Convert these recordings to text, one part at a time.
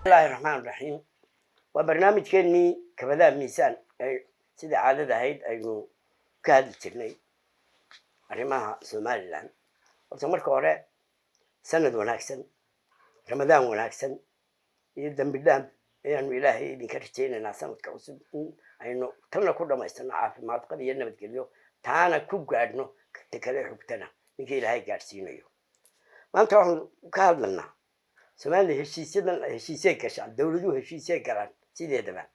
الله الرحمن الرحيم وبرنامج كني كبدا ميسان سيدي عادة هيد أينو كهذا ترني أرماها سومالي لان وتمر كورة سند وناكسن رمضان وناكسن يدم بالله يعني إلهي إذا كرتين الناس متكوسب أينو تنا كل ما يستنى عارف ما تقدر ينام تقوليه تانا كوب قادنو تكلي حكتنا نجي إلهي قارسينيو ما أنت واحد كهذا لنا سومالي هشيسة كشان دولته هشيسة كلام سيدي دبا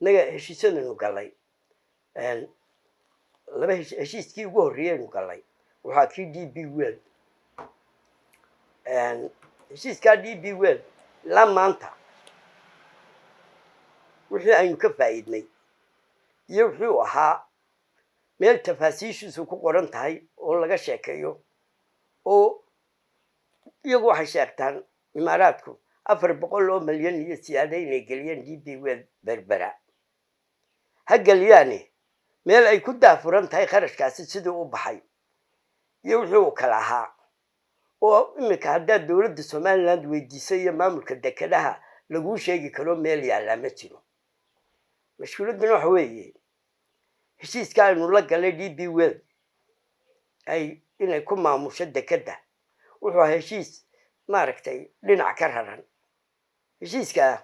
نجا هشيسة إنه قالي لما هشيس كي وقوريه إنه قالي وحكي دي بيويل هشيس كدي بيويل لما أنت وحنا أينو كفايدني يروحها meel tafaasiishiisu ku qoran tahay oo laga sheekeeyo oo iyagu waxay sheegtaan imaaraadku 400 milyan iyo siyaada inay geliyeen DP World berbera ha geliyaane meel ay ku daafuran tahay kharashkaasi sidoo u baxay iyo wuxuu kala ahaa oo imika hadda dawladda Soomaaliland weydiisay iyo maamulka dekedaha lagu sheegi karo meel yaala ma jiro mashkuuladuna waxa weeye heshiiska inuu la galay DP World ay inay ku maamusho dekeda wuxuu heshiis maaragtay dhinac ka raran heshiiska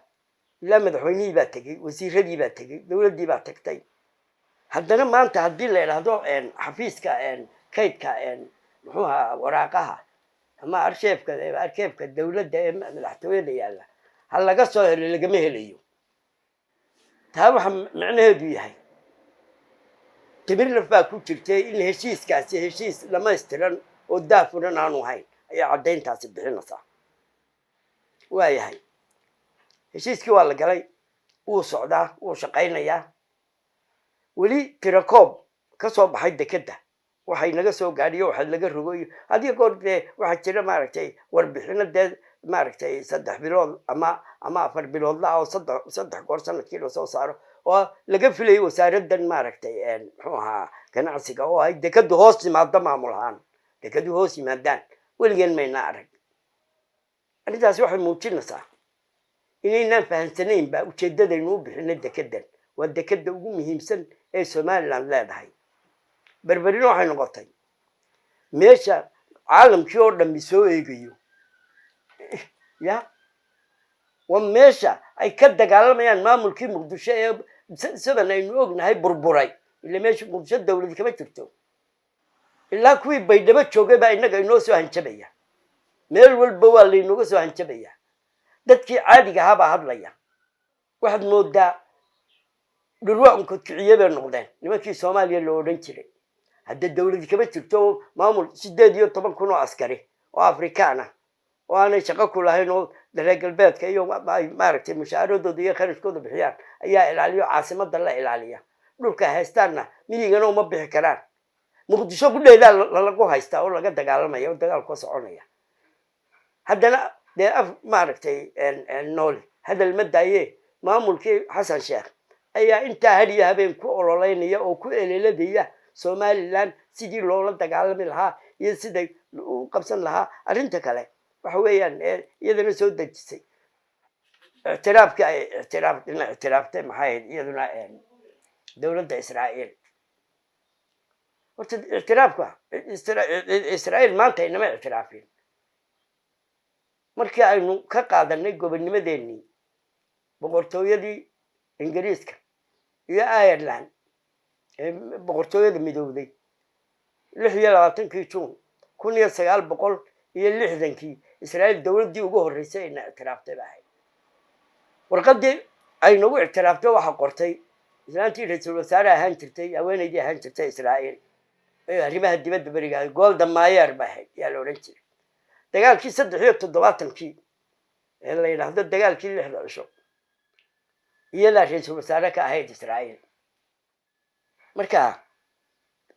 la madaxweynihii baa tagay wasiiradii baa tagay dawladdii baa tagtay haddana maanta haddii la yiraahdo xafiiska kaydka muxuu ahaa waraaqaha ama arkeebka dawladda ee madaxtooyada yaala hal laga soo helo lagama helayo taa waxa macnaheedu yahay تبر لفاكو ترتي إن هشيس كاسي هشيس لما يسترن ودافرن عنو هاي أي عدين تاسب بحنا صح وهاي هاي هشيس كوالا قالي وصعدا وشقينا يا ولي تركوب كصوب حيد كده وحي نقصو قاري وحد لقى رجوي هذه يقول واحد كده ماركتي وربحنا ده ماركتي صدح بلون أما أفر بلون لا أو صدح قرصنا كيلو صاروا ولقى فيلي وسارد ماركتي حوها كان عسيقة هاي دكدو هوسي ما ضم عملهان دكدو هوسي ما دان ولقين ما ينعرق أنا تاسي واحد موتشينا صح إني نفهم سنين بقى وشدد النوب حنا دكدن والدكدة وقومهم سن إيه سومالي لا هاي بربرين waxay noqotay meesha caalamkii oo dhan soo eegayo ya meesha ay ka dagaalamayaan maamulkii muqdisho ee sidan aynu ognahay burburay ilaa meesha muqdisho dawladda kama jirto ilaa kuwii baydhabo joogay baa inaga inoo soo hanjabaya meel walba waa laynooga soo hanjabaya dadkii caadiga ahaa baa hadlaya waxaad moodaa dhulwaanku kiciyada noqdeen nimankii Soomaaliya loo odhan jiray hadda dawladda kama jirto maamul 18 kun oo askari oo Afrikaan ah oo aanay shaqo ku lahayn oo reer galbeedka iyo maaragtay mushaaradooda iyo kharashkooda bixiyaan ayaa ilaaliyo caasimadda la ilaaliya dhulka haystaana miyigana uma bixi karaan muqdisho ku dheedaa lagu haystaa oo laga dagaalamayo oo dagaal ku soconaya haddana de maaragtay nool hadal ma daaye maamulkii Xasan Sheekh ayaa inta hadiya habeen ku ololeynaya oo ku eleeladaya Somaliland sidii loola dagaalami lahaa iyo sidii u qabsan lahaa arinta kale waxa weeyaan iyadana soo dajisay اعترافتي maxay iyaduna dawladda Israa'iil horta اعترافka Israa'iil maanta inama اعتراafin markii aynu ka qaadanay gobonnimadeennii boqortooyadii Ingiriiska iyo Ireland boqortooyada midowday 26 Juun 1960 Israa'iil dawladdii ugu horeysay inay اعتراftay baa warqadii ay nagu اعتراftay waxa qortay islaantii ra'iisul wasaare ahaan jirtay haweeneydii ahaan jirtay Israa'iil ee arrimaha dibadda bariga Golda Meir baa yaa la oran jiray dagaalkii 73 ee la yiraahdo dagaalkii 6 cisho iyada ra'iisul wasaare ka ahayd Israa'iil marka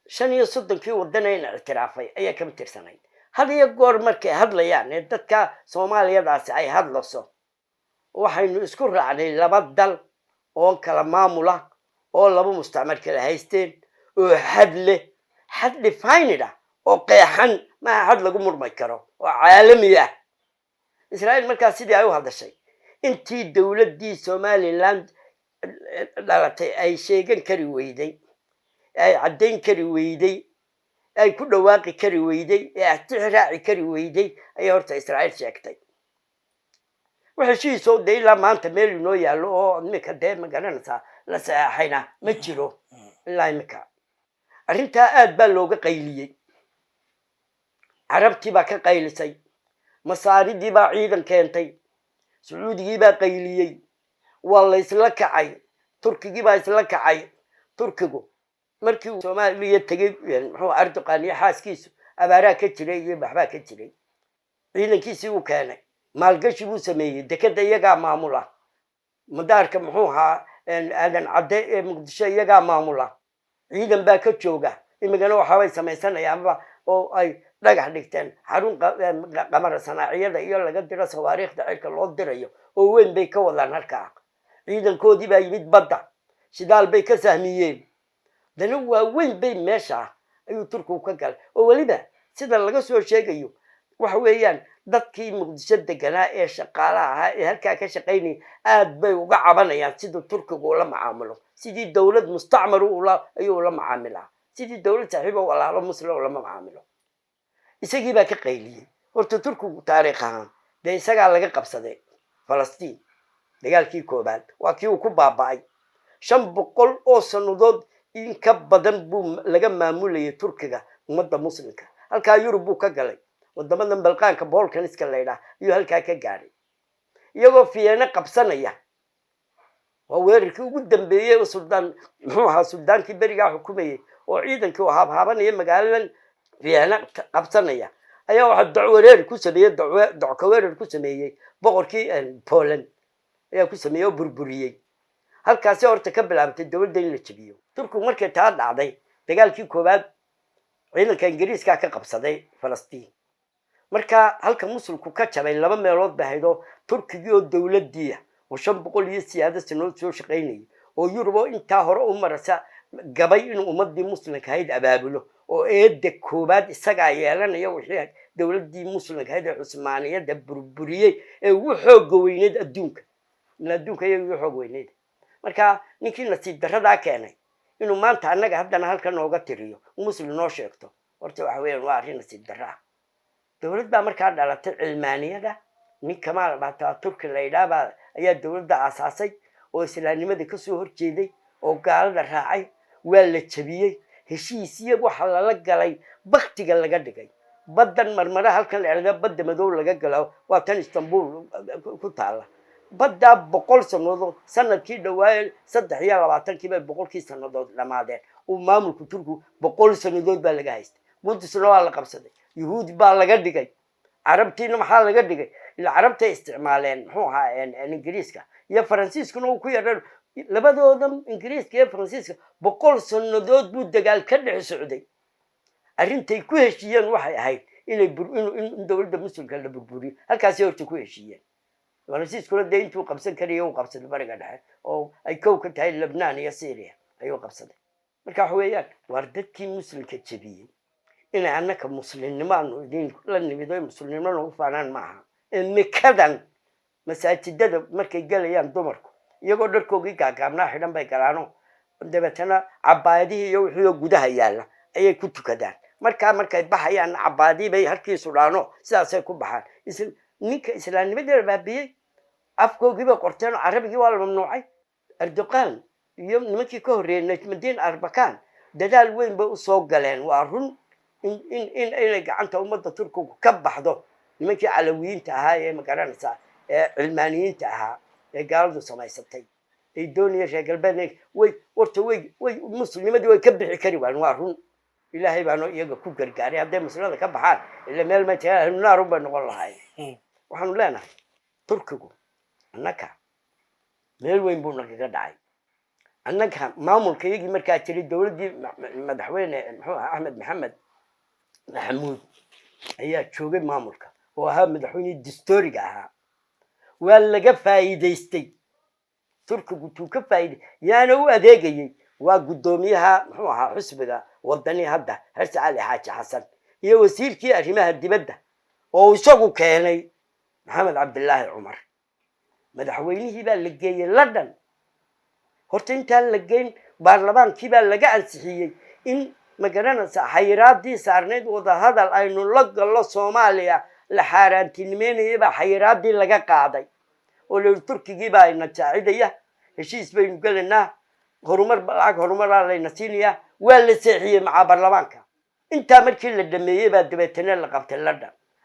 35 wadanayna اعتراafay ayaa ka tirsanay hal iyo goor markay hadlayaan dadka Soomaaliyadaasi ay hadlayso waxaynu isku raacnay laba dal oo kala maamula oo laba mustacmar kala haysteen oo had defined oo qeexan ma had lagu murmay karo oo caalami ah Israa'iil markaas sidii ay u hadashay intii dowladdii Somaliland dhalatay ay sheegan kari weyday ay caddayn kari weyday ay ku dhawaaqi kari weyday ee ixtiraaci kari weyday ayaa horta Israa'iil sheegtay wixii soo day la maanta meel inoo yaalo oo imika dee ma garanaysaa la saxayna ma jiro ilaa imika arrintaa aad baa looga qayliyey carabtii baa ka qaylisay masaaridii baa ciidan keentay sacuudigii baa qayliyey waa la isla kacay turkigii baa isla kacay turkigu markii uu Soomaaliya tagay muxuu Erdogan iyo xaaskiisu abaaraa ka jiray iyo baxbaa ka jiray ciidankiisii uu keenay maalgashi buu sameeyey dekada iyagaa maamula madaarka muxuu ahaa aadan cadde ee muqdisho iyagaa maamula ciidan baa ka jooga imigana waxaabay samaysanayaanba oo ay dhagax dhigteen xarun qamar sanaaciyada iyo laga diro sawaariikhda cirka loo dirayo oo weyn bay ka wadaan halkaa ciidankoodii baa yimid badda shidaal bay ka sahmiyeen dana waa weyn bay meesha ayuu turkigu ka galay oo weliba sida laga soo sheegayo waxa weeyaan dadkii muqdisho deganaa ee shaqaalaha ahaa ee halkaa ka shaqaynayay aad bay uga cabanayaan siduu turkigu ula macaamilo sidii dowlad mustacmar ayuu ula macaamilaa sidii dowlad saaxiibo walaalo muslim ulama macaamilo isagii baa ka qayliyey horta turkigu taariikh ahaan dee isagaa laga qabsaday Falastiin dagaalkii koobaad waa kii uu ku baaba'ay 500 oo sanadood in ka badan buu laga maamulayay turkiga ummadda muslimka halkaa Yurub buu ka galay wadamadan balqaanka Balkaniska leeyahay iyo halkaa ka gaaray iyagoo fiyeena qabsanaya waa weerarkii ugu dambeeyay sultaan muxuu ahaa sultaankii beriga xukumayay oo ciidankii uu habaabanaya magaaladan fiyeena qabsanaya ayaa waxa dacwareer ku sameeyay dacwareer ku sameeyay boqorkii Poland ayaa ku sameeyay burburiyay halkaas horta ka bilaabtay dawladda in la jabiyo turku markay taa dhacday dagaalkii koobaad ciidanka Ingiriiska ka qabsaday Falastiin marka halka muslimku ka jabay laba meelood bahaydo turkiga oo dawladdiya oo 500 iyo siyaada sano soo shaqeynay oo Yurub inta hore u marasa gabay in ummadii muslimka hayd abaabulo oo eedda koobaad isaga yeelanaya wixii dawladdii muslimka hayd Cusmaaniyada burburiyay ee uu xoog weyneed adduunka iyo xoog weyneed marka ninkii nasiib darrada keenay inuu maanta annaga haddana halkan nooga tiriyo muslim noo sheegto horta waxa weeyaan waa arrin nasiib darra dawladda markaa dhalatay cilmaaniyada nin Kamaal Atatürk la yiraahdo ayaa dawladda aasaasay oo islaamnimada ka soo horjeeday oo gaalada raacay waa la jabiyay heshiisiyo waxa la galay waqtiga laga dhigay badan marmara halkan la yiraahdo badda madow laga galo waa tan Istanbul ku taala badda 100 sanadood sanadkii dhawaay 23 bay 100 sanadood dhamaadeen oo maamulku turku 100 sanadood baa laga haystay muddo waa la qabsaday yuhuud baa laga dhigay carabtiina maxaa laga dhigay ila carabta isticmaaleen muxuu ahaa Ingiriiska iyo Faransiiskuna uu ku yaray labadoodan Ingiriiska iyo Faransiiska 100 sanadood buu dagaal ka dhex socday arintay ku heshiiyeen waxay ahayd inay dawladda muslimka la burburiyo halkaas horta ku heshiiyeen Faransiiskuna deyntu qabsan kariyo uu qabsaday bariga dhexe oo ay kow ka tahay Lebanon iyo Syria ayuu qabsaday marka waxa weeyaan war dadkii muslimka jabiyay in annaka muslimnimadu idin la nimido muslimnimadu u faanaan maaha imikadan masaajidada markay galayaan dumarku iyagoo dharkoogii gaagaabnaa xidhan bay galaano dabeetana cabaadii iyo wixii gudaha yaala ayay ku tukadaan markay baxayaan cabaadii bay halkii sudhaano sidaasay ku baxaan ninka islaamnimada baabiyay afkoogii bay qorteen carabigii waa la mamnuucay Erdogan iyo nimankii ka horeeyay Madiin Arbakan dadaal weyn bay u soo galeen waa run in gacanta ummadda turkiga ka baxdo nimankii calawiyiinta ahaa ee magaranaysa ee cilmaaniyiinta ahaa ee gaaladu samaysatay ay doonayeen reer galbeed way muslimadii way ka bixi kari waa run ilaahay baanu iyaga ku gargaaray hadday muslimada ka baxaan ila meel ma tahay naar bay noqon lahaayeen waxaanu leenahay turkigu annaka meel weyn buu naga dhacay annaka maamulka iyagii markaa jiray dawladdii madaxweyne muxuu ahaa Ahmed Maxamed Maxamuud ayaa joogay maamulka oo ahaa madaxweyne dastuuriga ahaa waa laga faa'iideystay turkigu tuu ka faa'iiday yaana u adeegayay waa gudoomiyaha muxuu ahaa xisbiga wadani hadda Xirsi Cali Xaaji Xasan iyo wasiirkii arrimaha dibadda oo isagu keenay Maxamed Cabdillaahi Cumar madaxweynihii baa la geeyey London horta intaan la geyn baarlamaankii baa laga ansixiyey in magaranaysa xayiraadii saarneed wada hadal aynu la gallo Soomaaliya la xaaraantinimeynayay baa xayiraadii laga qaaday oo la Turkigii baa ina jaacidaya heshiis baynu galanaa horumar layna siinayaa waa la seexiyey maca baarlamaanka inta markii la dhameeyay baa dabeetana la qabtay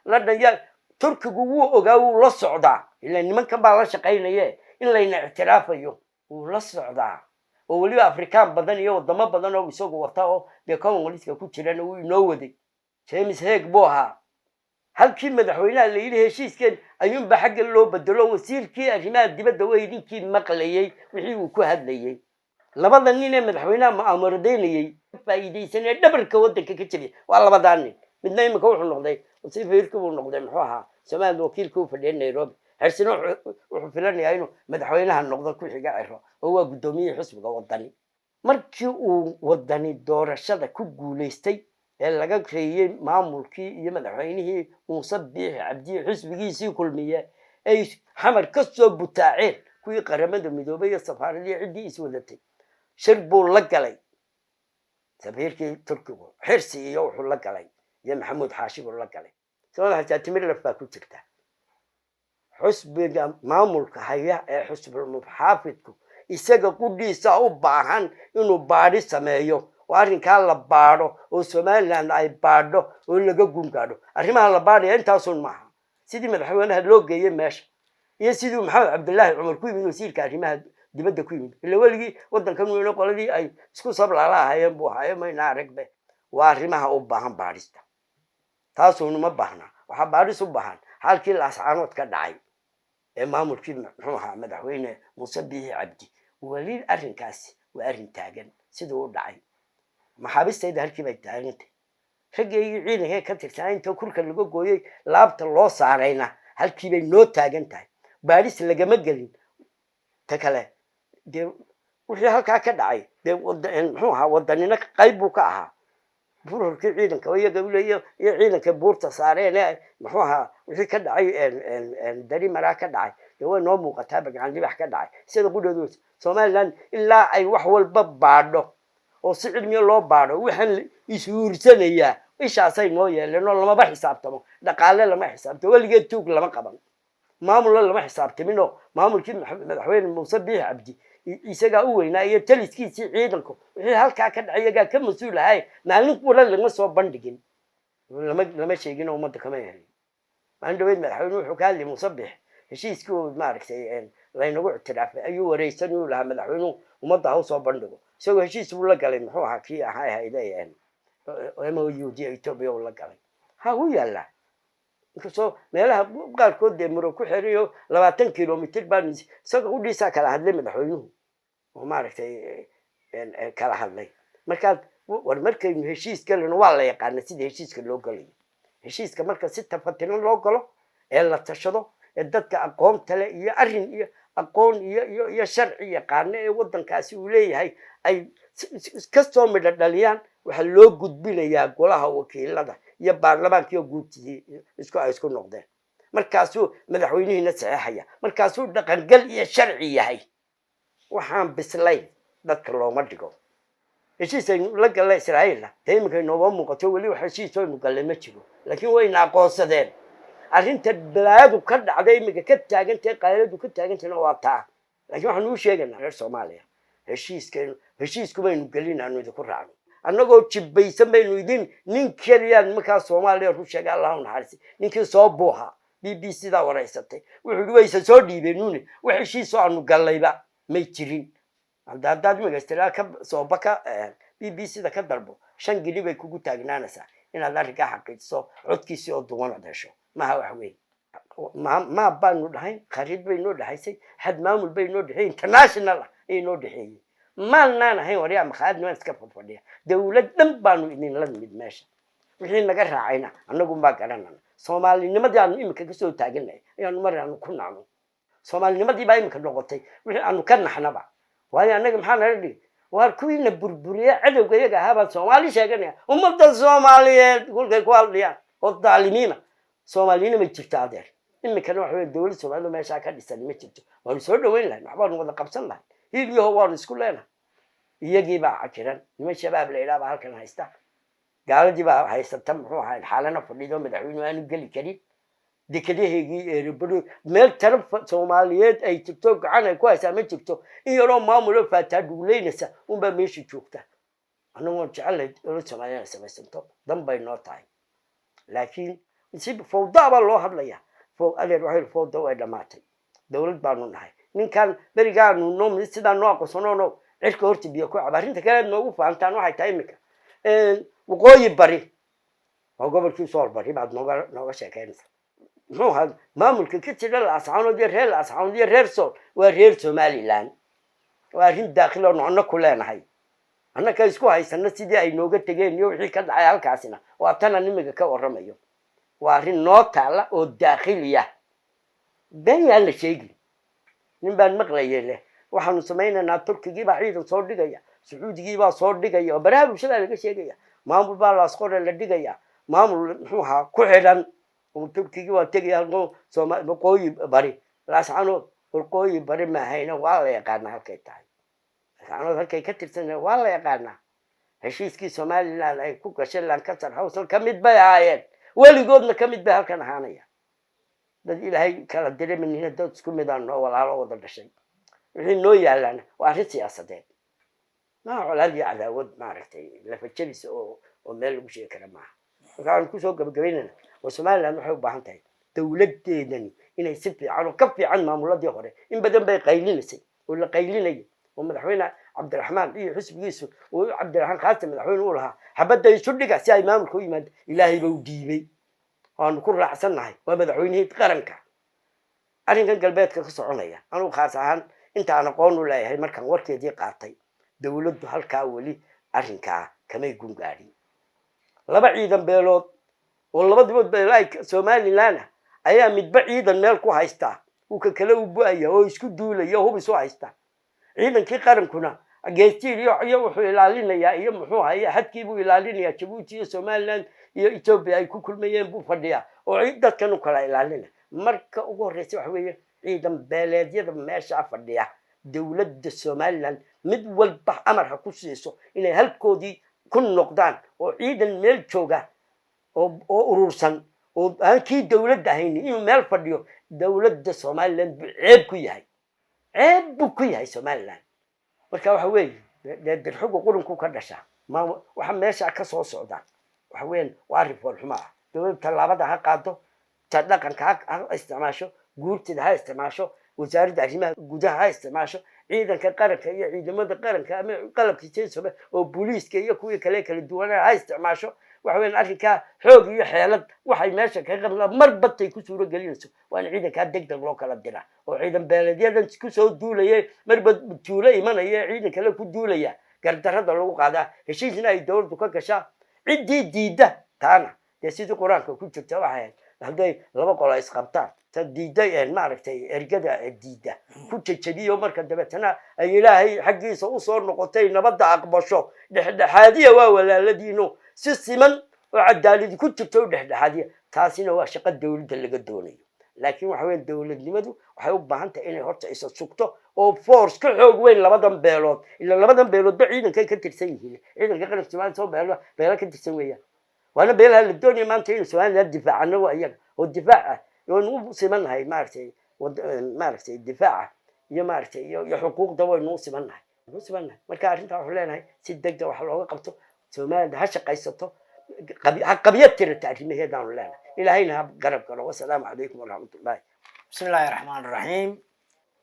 London ya Turkigu wuu ogaa wuu la socdaa ilaa nimankan baa la shaqeynayay in layna ictiraafayo wuu la socdaa oo waliba Afrikaan badan iyo wadamo badan oo isagu wata oo de Commonwealth-ka ku jiraan uu inoo waday James Hague buu ahaa halkii madaxweynaha la yiri heshiiskan ayuun ba xagga loo bedelo wasiirkii arrimaha dibadda weydinkii maqlayay wixii uu ku hadlayay labada nin ee madaxweynaha mu'aamaradeynayay faa'iideysanay dhabarka wadanka ka jabiyay waa labada nin midna imika wuxuu noqday wasiirka uu noqday muxuu ahaa Soomaaliya wakiilka u fadhiyay Nairobi hersino wuxuu filanayaa inuu madaxweynaha noqdo ku xiga ciro oo waa gudoomiyay xisbiga wadani markii uu wadani doorashada ku guuleystay ee laga kreeyay maamulkii iyo madaxweynihii Muuse Biixi Cabdi xisbigiisii kulmiye ay xamar ka soo butaaceen kuwii qaramada midoobay iyo safaaradii cidii is wadatay shir buu la galay safiirkii Turkigu xirsi iyo wuxuu la galay iyo Maxamuud Xaashi buu la galay sababta xataa timir lafaa ku jirta xisbiga maamulka haya ee xisbul muxaafidku isaga qudhiisa u baahan inuu baadhi sameeyo oo arrinkaa la baadho oo Somaliland ay baadho oo laga gungaadho arrimaha la baadhaya intaasun maaha sidii madaxweynaha loo geeyay meesha iyo sidii Maxamed Cabdullaahi Cumar ku yimid wasiirka arrimaha dibadda ku yimid ilaa waligii wadankan weyn qoladii ay isku sablaalaayeen buu hayo mayna aragbe waa arrimaha u baahan baadhista taasuna ma baahna waxa baadhis u baahan halkii la ascaanood ka dhacay ee maamulkii muxuu ahaa madaxweyne Muuse Biixi Cabdi wali arrinkaasi waa arrin taagan sidoo u dhacay maxaabisteeda halkii bay taagantay raggeeyii ciidanka ka tirsanaa inta kurka laga gooyay laabta loo saarayna halkii bay noo taagan tahay baadhis lagama gelin ta kale de wixii halkaa ka dhacay de muxuu ahaa wadanina qayb buu ka ahaa bururkii ciidanka oo iyaga iyo ciidanka buurta saareen muxuu ahaa wixii ka dhacay dari maraa ka dhacay de way noo muuqataa bagacaan libax ka dhacay sida qudhoodu Somaliland ilaa ay wax walba baadho oo si cilmiyo loo baadho waxaan isuursanaya ishaasay noo yeeleen oo lama xisaabtamo dhaqaale lama xisaabtamo waligeed tuug lama qaban maamul lama xisaabtamino maamulkii madaxweyne Muuse Biixi Cabdi isaga u weynaa iyo taliskiisii ciidanku wixii halkaa ka dhacay iyaga ka mas'uul ahay maalin qura lama soo bandhigin lama sheegin ummadda kama yahay maan dhaweyd madaxweyne wuxuu ka hadlay Muuse Biixi heshiiskii uu maaragtay laynagu ictiraafay ayuu wareysan uu lahaa madaxweynuhu ummadda ha u soo bandhigo isagoo heshiis uu la galay muxuu ahaa kii ahaa hay'adaha MOU Ethiopia uu la galay ha u yaala inkastoo meelaha qaarkood dee muro ku xiriyo 20 kilomitir baan isagoo u dhiisa kala hadlay madaxweynuhu oo maaragtay kala hadlay markaad markaynu heshiis galno waa la yaqaan sida heshiiska loo galay heshiiska marka si tafatino loo galo ee la tashado ee dadka aqoonta leh iyo arrin iyo aqoon iyo sharci yaqaan ee wadankaasi uu leeyahay ay kastoo midho dhaliyaan waxa loo gudbinayaa golaha wakiilada iyo baarlamaanka iyo guurtidii isku noqdeen markaasuu madaxweynihiina saxeexaya markaasuu dhaqangal iyo sharci yahay waxaan bislayn dadka looma dhigo heshiisaynu la galay Israa'iil deemanka nooba muuqato wali waxa heshiisaynu galay ma jiro laakiin way aqoonsadeen arrinta balaadu ka dhacday imika ka taagantay qayladu ka taagantayna waa taa laakiin waxaan u sheegaynaa reer Soomaaliya heshiisku baynu gelinaano idinku raacno annagoo jibbaysan baynu idin nin keliyaan markaa Soomaaliya ru sheegay Allah u naxariis ninkii soo buuxa BBC da wareysatay wuxuu waysa soo dhiibeenuune wax heshiis aanu galayba may jirin haddaad magaastira ka soo baka BBC da ka dalbo 5 gili bay kugu taagnaanaysaa inaad arrinka xaqiijiso codkiisa oo duwan hesho ma wax weyn ma baanu dhahay khariid bay noo dhahaysay had maamul bay noo dhahay international ay noo dhahay ما لنا هاي وريا مخادنا نسكب فضية دولة دم بانو إني لازم ماشي وحين نجرها عينا أنا قوم بقرنا Somali نمدي عنو إمك كسو تاجلنا يعني مرة عنو كنا عنو Somali نمدي باي إمك لغتي عنو كنا حنا با وهاي أنا جم حنا ردي وهالكوي نبربرية عدو كذا هذا Somali شاكني هم بدل Somali يقول كقول ليا والظالمين Somaliين من تفتادر iminkana waxa weeye dowlad Soomaaliya meesha ka dhisan ma jirto waanu soo dhaweyn lahayn waxbaan wada qabsan lahayn hiiliyo waanu isku leenahay iyagii baa jiran niman shabaab la yiraahdo halkan haysta gaaladii baa haysata muxuu ahaa xaalana fadhido madaxweynuhu aanu geli karin dekadaheegii erebado meel taraf Soomaaliyeed ay jirto gacan ay ku haysaa ma jirto in yaroo maamulo faataa dhuuleynaysa unba meesha joogta anagoo jecelahay dowlad Soomaaliya samaysanto dan bay noo tahay laakiin si fawda baa loo hadlayaa adeer waxay fawda way dhamaatay dowlad baanu nahay ninkan berigaanu noo sidaan noo aqoonsano cirka horta biyo ku cabarinta kale noogu faantaan waxay tahay imika waqooyi bari oo gobolkii soo bari baad nooga sheekeynaysaa muxuu ahaa maamulka ka jira Laascaanood iyo reer Sool waa reer Somaliland waa arrin daaqil oo noocna ku leenahay annaka isku haysana sidii ay nooga tageen iyo wixii ka dhacay halkaasina waa tan nimiga ka waramayo waa arrin noo taala oo daaqiliya been yaa la sheegi nin baan maqlayay leh waxaanu samaynaynaa Turkigii baa ciidan soo dhigaya Sacuudigii baa soo dhigaya baraha bulshada laga sheegaya maamul baa la asqoor la dhigaya maamul muxuu ahaa ku xidhan oo Turkigii waa tagay halko Soomaali waqooyi bari Laascaanood waqooyi bari ma hayna waa la yaqaan halkay tahay Laascaanood halkay ka tirsan waa la yaqaan heshiiskii Soomaaliland ay ku gashay Lancaster House ka mid bay ahaayeen weligoodna ka mid bay halkan ahaanaya dad ilaahay kala dareemayna dad isku mid ah oo walaalo wada dhashay wixii noo yaalaan waa arrin siyaasadeed ma colaad iyo cadaawad maaragtay la fajabis oo meel lagu sheegi kara maaha waxaan ku soo gabagabeynaa Soomaaliland waxay u baahan tahay dowladeedani inay si fiican oo ka fiican maamuladii hore in badan bay qaylinisay oo la qaylinay oo madaxweyne Cabdiraxmaan iyo xisbigiisu oo Cabdiraxmaan Qaasim madaxweyne uu lahaa xabada isu dhiga si ay maamulku u yimaado ilaahay baa u diibay aan ku raacsanahay waa madaxweynihii qaranka arrinkan galbeedka ka soconaya anu khaas ahaan inta aan aqoon u leeyahay markaan warkeedii qaatay dowladdu halkaa weli arrinkaa kamay gungaarin laba ciidan beelood oo labadiiba beelay Somaliland ayaa midba ciidan meel ku haysta uu ka kala u buaya oo isku duulaya hub isu haysta ciidankii qarankuna geestii iyo wuxuu ilaalinayaa iyo muxuu hayaa hadkii buu ilaalinayaa Djibouti iyo Somaliland iyo Ethiopia ay ku kulmayeen buu fadhiyaa oo dadkan u kala ilaalina marka ugu horeysay wax weeye ciidan beeleedyada meesha fadhiya dowladda Somaliland mid walba amar ku siiso inay halkoodii ku noqdaan oo ciidan meel jooga oo urursan oo aan kii dowladda ahayn inuu meel fadhiyo dowladda Somaliland ceeb ku yahay Somaliland marka waxa weeye dad xuquuq qurunku ka dhasha ma waxa meesha ka soo socda waxa weyn waa arrin xumo ah dowladda talaabada ha qaado dhaqanka ha isticmaasho guurtida ha isticmaasho wasaaradda arrimaha gudaha ha isticmaasho ciidanka qaranka iyo ciidamada qaranka ama qalabkiisa oo booliiska iyo kuwa kala duwan ha isticmaasho waxa weyn arrinka xoog iyo xeelad waxay meesha ka qabnaa marbatay ku suuro gelinayso waa ciidanka degdeg loo kala dira oo ciidan beeleedyadan ku soo duulayay marba tuulo imanaya ciidan kale ku duulaya gardarada lagu qaadaa heshiisna ay dowladdu ka gashaa cidii diida taana sidii quraanka ku jirta waxay haday laba qolo is qabtaan diiday maaragtay ergada diida ku jajabiyo marka dabeetana ay ilaahay xaqiisa u soo noqotay nabadda aqbasho dhexdhexaadiya waa walaaladiino si siman oo cadaalad ku jirto dhexdhexaadiya taasina waa shaqo dowladda laga doonayo laakiin waxa weyn dowladnimadu waxay u baahan tahay inay horta isa sugto oo force ka xoog weyn labadan beelood ila labadan beelood ba ciidanka ka tirsan yihiin ciidanka qaranka Soomaaliya soo beelo ka tirsan weeyaan waana beelaha la doonaya maanta in Soomaaliya difaacano waa iyaga oo difaaca oo simanhay maaragtay difaaca iyo maaragtay iyo xuquuqda way noo simanhay marka arrinta waxa leenahay si degdeg wax looga qabto Soomaaliya ha shaqaysato qabiyad tirta arrimaheedaan leenahay ilaahayna garab galo wassalaamu calaykum waraxmatullaahi bismillaahi raxmaani raxiim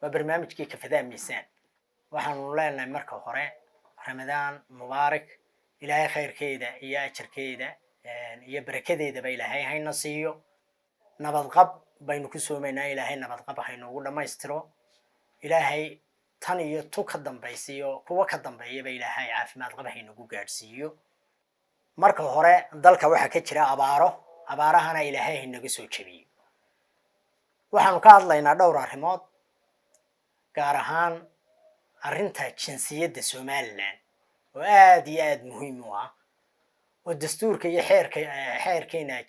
waa barnaamijkii Kafadaa Miisaan waxaanu leenahay marka hore ramadaan mubaarak ilaahay khayrkeeda iyo ajarkeeda iyo barakadeeda ba ilaahay hayna siiyo nabad qab baynu ku soomaynaa ilaahay nabad qab hayno ugu dhamaystiro ilaahay tan iyo tu ka dambaysiyo kuwa ka dambeeyaba ilaahay caafimaad qab hayno ugu gaarsiiyo marka hore dalka waxa ka jira abaarahana ilaahay inaga soo jabiyo waxaanu ka hadlaynaa dhowr arrimood gaar ahaan arrinta jinsiyadda Somaliland oo aad iyo aad muhiim u ah oo dastuurka iyo xeerkeena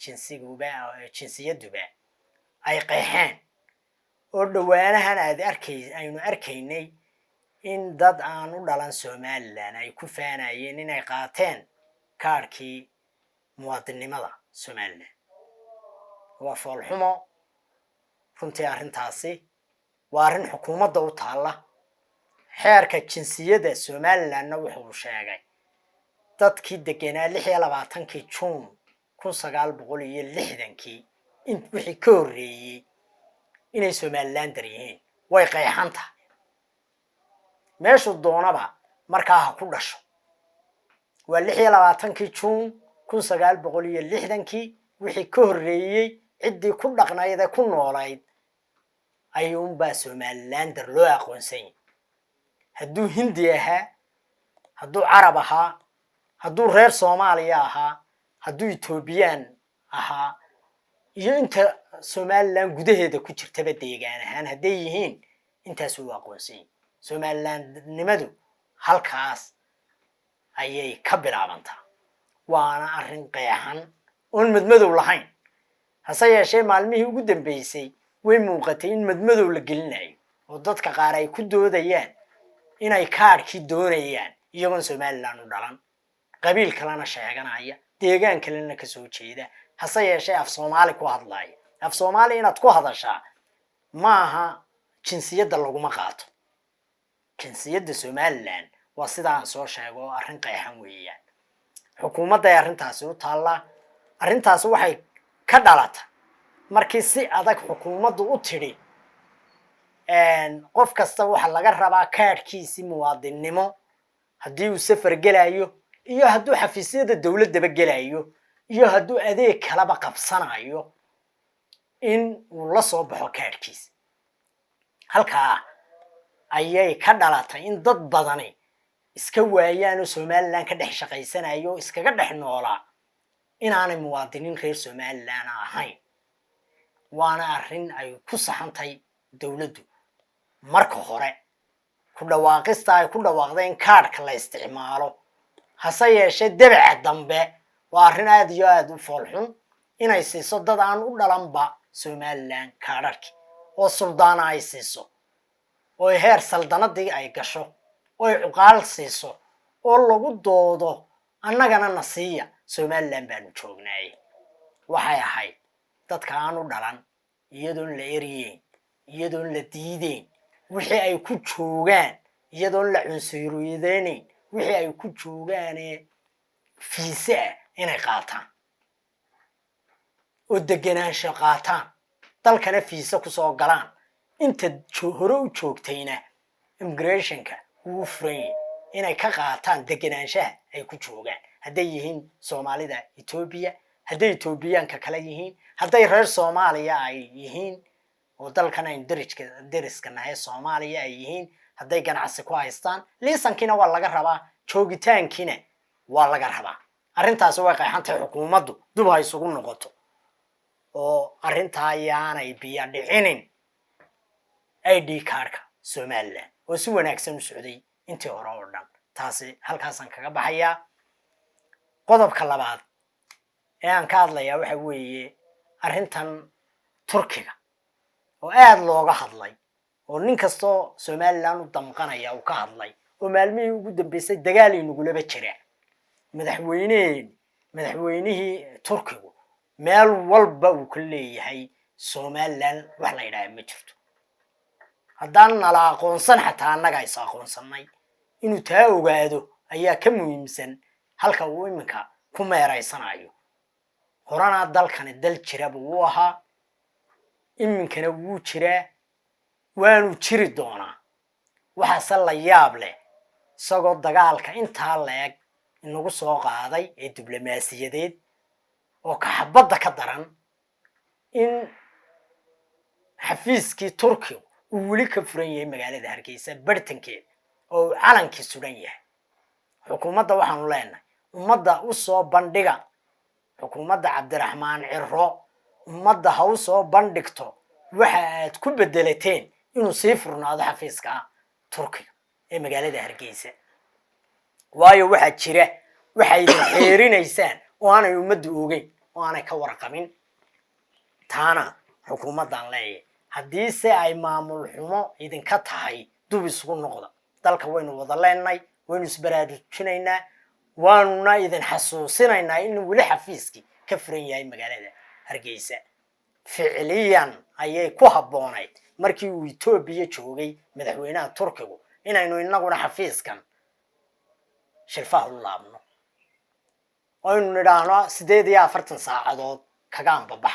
jinsiyaduba ay qeexeen oo dhawaanahan aynu arkaynay in dad aan u dhalan somalilan ay ku faanayeen inay qaateen kaarhkii muwaadinnimada somalilan waa foolxumo runtii arrintaasi waa arrin xukuumadda u taalla xeerka jinsiyadda somalilanna wuxuu sheegay dadkii deganaa 26 juun 1960 in wixii ka horreeyey inay somalilander yihiin way qeexan tahay meeshuu doonaba markaa ha ku dhasho waa 26 juun 1960 wixii ka horreeyey ciddii ku dhaqnayd ee ku noolayd ayuunbaa somalilander loo aqoonsan yahay hadduu hindi ahaa hadduu carab ahaa hadduu reer soomaaliya ahaa hadduu etoobiyaan ahaa iyo inta somalilan gudaheeda ku jirtaba deegaan ahaan hadday yihiin intaasuu u aqoonsan yahay somalilandnimadu halkaas ayay ka bilaabantaa waana arrin qeexan oon madmadow lahayn hase yeeshee maalmihii ugu dambeysay way muuqatay in madmadow la gelinayo oo dadka qaar ay ku doodayaan inay kaarhkii doonayaan iyagoon somalilan u dhalan qabiil kalena sheeganaya deegaan kalena ka soo jeeda hase yeeshee af soomaali ku hadlaya af soomaali inaad ku hadashaa maaha jinsiyadda laguma qaato jinsiyadda somalilan waa sida aan soo sheego oo arrin qeexan weeyaan xukuumadday arrintaasi u taallaa arrintaasi waxay ka dhalata markii si adag xukuumaddu u tidhi qof kasta waxa laga rabaa kaadhkiisii muwaadinnimo haddii uu safar gelayo iyo hadduu xafiisyada dowladdaba gelayo iyo hadduu adeeg kalaba qabsanayo in uu la soo baxo kaadhkiisa halkaa ayay ka dhalatay in dad badani iska waayaan oo somalilan ka dhex shaqaysanayo oo iskaga dhex noolaa inaanay muwaadiniin reer somalilan ahayn waana arrin ay ku saxantay dowladdu marka hore ku dhawaaqista ay ku dhawaaqday in kaadhka la isticmaalo hase yeeshee dabaca dambe waa arrin aad iyo aad u foolxun inay siiso dad aan u dhalanba somalilan kaadharhkii oo suldaana ay siiso oo heer saldanadii ay gasho oo ay cuqaal siiso oo lagu doodo annagana na siiya somalilan baanu joognaayey waxay ahayd dadka aan u dhalan iyadoon la eryeyn iyadoon la diideyn wixii ay ku joogaan iyadoon la cunsuriyadeynayn wixii ay ku joogaanee fiise ah inay qaataan oo deganaansho qaataan dalkana fiise kusoo galaan inta hore u joogtayna immigrationka ugu furan inay ka qaataan deganaanshaha ay ku joogaan hadday yihiin soomaalida etoobiya hadday etoobiyaanka kale yihiin hadday reer soomaaliya ay yihiin oo dalkan aynu deriska nahay soomaaliya ay yihiin hadday ganacsi ku haystaan liisankiina waa laga rabaa joogitaankiina waa laga rabaa arrintaasi way qeexantahay xukuumaddu dub ha isugu noqoto oo arrintaa ayaanay biyo dhicinin ID kaarhka somalilan oo si wanaagsan u socday intii hore oo dhan taasi halkaasaan kaga baxayaa qodobka labaad ee aan ka hadlayaa waxa weeye arrintan turkiga oo aad looga hadlay oo nin kastoo somalilan u damqanaya uu ka hadlay oo maalmihii ugu dambeysay dagaal inagulaba jira madaxweynihii turkigu meel walba uu ka leeyahay somalilan wax la yidhaaha ma jirto haddaan nala aqoonsan xataa annaga is aqoonsannay inuu taa ogaado ayaa ka muhiimsan halka uu iminka ku meeraysanayo horana dalkani dal jiraba wuu ahaa iminkana wuu jiraa waanu jiri doonaa waxaase la yaab leh isagoo dagaalka intaa leeg inagu soo qaaday ee diblomaasiyadeed oo kaxabadda ka daran in xafiiskii turkiga uu weli ka furan yahay magaalada hargeysa bartankeeda oo uu calankii sugan yahay xukuumadda waxaanu leenahay ummadda u soo bandhiga xukuumadda cabdiraxmaan ciro ummadda ha u soo bandhigto waxa aad ku bedelateen inuu sii furnaado xafiiska turkiga ee magaalada hargeysa waayo waxaa jira waxay idin xeerinaysaan oo aanay ummaddu ogeyn oo aanay ka warqabin taana xukuumaddan leeyahay haddii se ay maamul xumo idinka tahay dub isugu noqda dalka waynu wada leenahay waynu isbaraarujinaynaa waanuna idin xasuusinaynaa in weli xafiiskii ka furan yahay magaalada Hargeysa ficiliyan ayay ku habboonayd markii uu Itoobiya joogay madaxweynaha Turkigu inaynu inaguna xafiiskan shirfaha u laabno aynu nidhaahno 48 saacadood kaga anbabax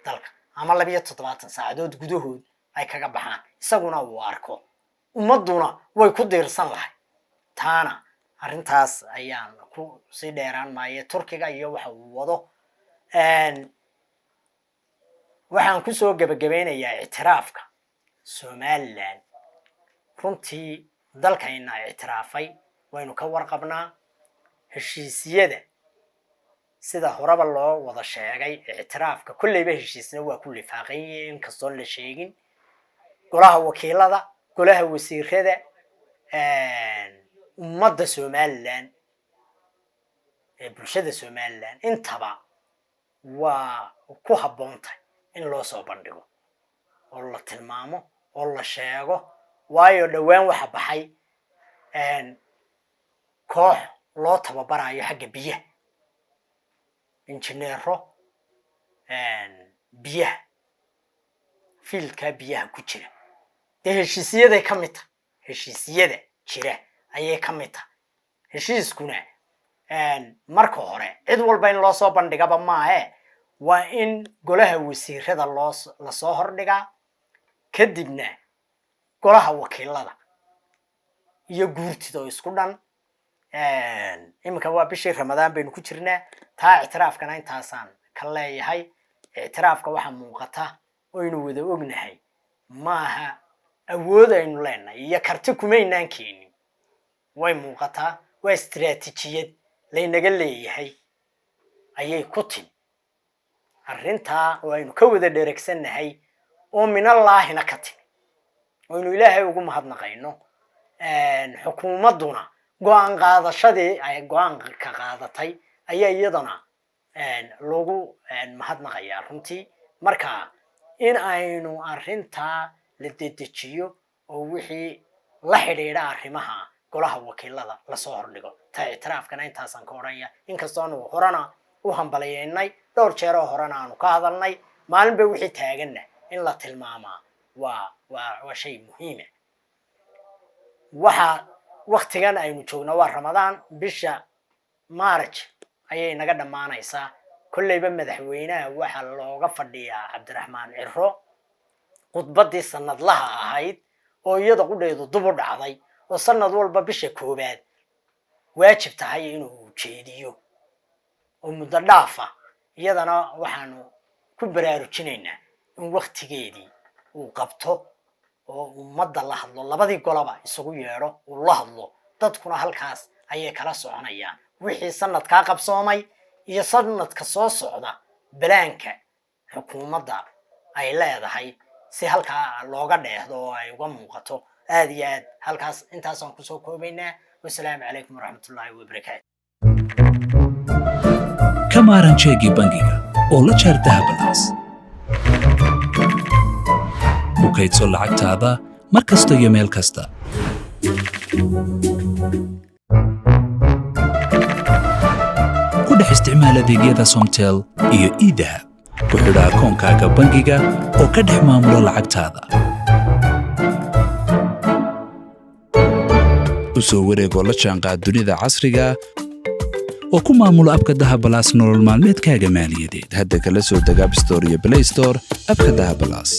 dalka ama 72 saacadood gudahood ay kaga baxaan isaguna uu arko ummaduna way ku diirsan lahay taana arrintaas ayaan ku sii dheeraan maayo Turkiga iyo waxa uu wado waxaan ku soo gabagabeynayaa ictiraafka Somaliland runtii dalkayna ictiraafay waynu ka warqabnaa heshiisyada sida horeba loo wada sheegay ictiraafka kullayba heshiisna waa ku lifaaqay in kastoo la sheegin golaha wakiilada golaha wasiirada ummadda Somaliland bulshada Somaliland intaba waa ku habboontahay in loo soo bandhigo oo la tilmaamo oo la sheego waayo dhawaan waxa baxay koox loo tababarayo xagga biyaha injineero biyaha fiilka biyaha ku jira heshiisyada ka mid ah heshiisyada jira ayay ka mid ah heshiiskuna marka hore cid walba in loo soo bandhigaba maahe waa in golaha wasiirada la soo hordhigaa kadibna golaha wakiilada iyo guurtida oo isku dhan imika waa bishii Ramadaan baynu ku jirnaa taa ictiraafkana intaasaan ka leeyahay ictiraafka waxa muuqata oo inuu wada ognahay maaha awood aynu leenahay iyo karti kumaynaan keenin way muuqataa waa istiraatiijiyad laynaga leeyahay ayay ku tin arrintaa oo aynu ka wada dheregsanahay oo minallaahina ka tin oo inuu Ilaahay ugu mahadnaqayno xukuumaduna go'aan qaadashadii ay go'aan ka qaadatay ayaa iyadana loogu mahadnaqayaa runtii marka in aynu arrintaa la dedejiyo oo wixii la xidhiidha arrimaha golaha wakiilada la soo hordhigo taa ictiraafkana intaasaan ka oranayaa inkastoo aanu horena u hambaliyeynay dhowr jeer oo horena aanu ka hadalnay maalinba wixii taaganna in la tilmaamaa waa shay muhiim ah waxa waqtigan aynu joogno waa Ramadaan bisha March ayay naga dhamaanaysaa kullayba madaxweynaha waxa looga fadhiyaa Cabdiraxmaan Ciro khudbadii sanadlaha ahayd oo iyada qudheedu dub u dhacday oo sanad walba bisha koobaad waajib tahay inuu jeediyo oo muddo dhaafa iyadana waxaanu ku baraarujinaynaa in waqtigeedii uu qabto oo ummadda la hadlo labadii golaba isugu yeero oo la hadlo dadkuna halkaas ayay kala soconayaan wixii sanadka qabsoomay iyo sanadka soo socda balaanka xukuumadda ay leedahay si halka looga dheehdo oo ay uga muuqato aad iyo aad halkaas intaasaan ku soo koobaynaa wassalaamu calaykum waraxmatullaahi wabarakaatu kamaran cheegi bangiga oo la jeer dahabalaas bukaydso lacagtaada mar kasta iyo meel kasta ku dhex isticmaal adeegyada Somtel iyo iDahab ku xidha akoonkaaga bangiga oo ka dhex maamulo lacagtaada u soo wareegoo la jaanqaad dunida casriga oo ku maamulo abka dahabalaas nolol maalmeedkaaga maaliyadeed hadda kala soo deg App Store iyo Play Store abka dahabalaas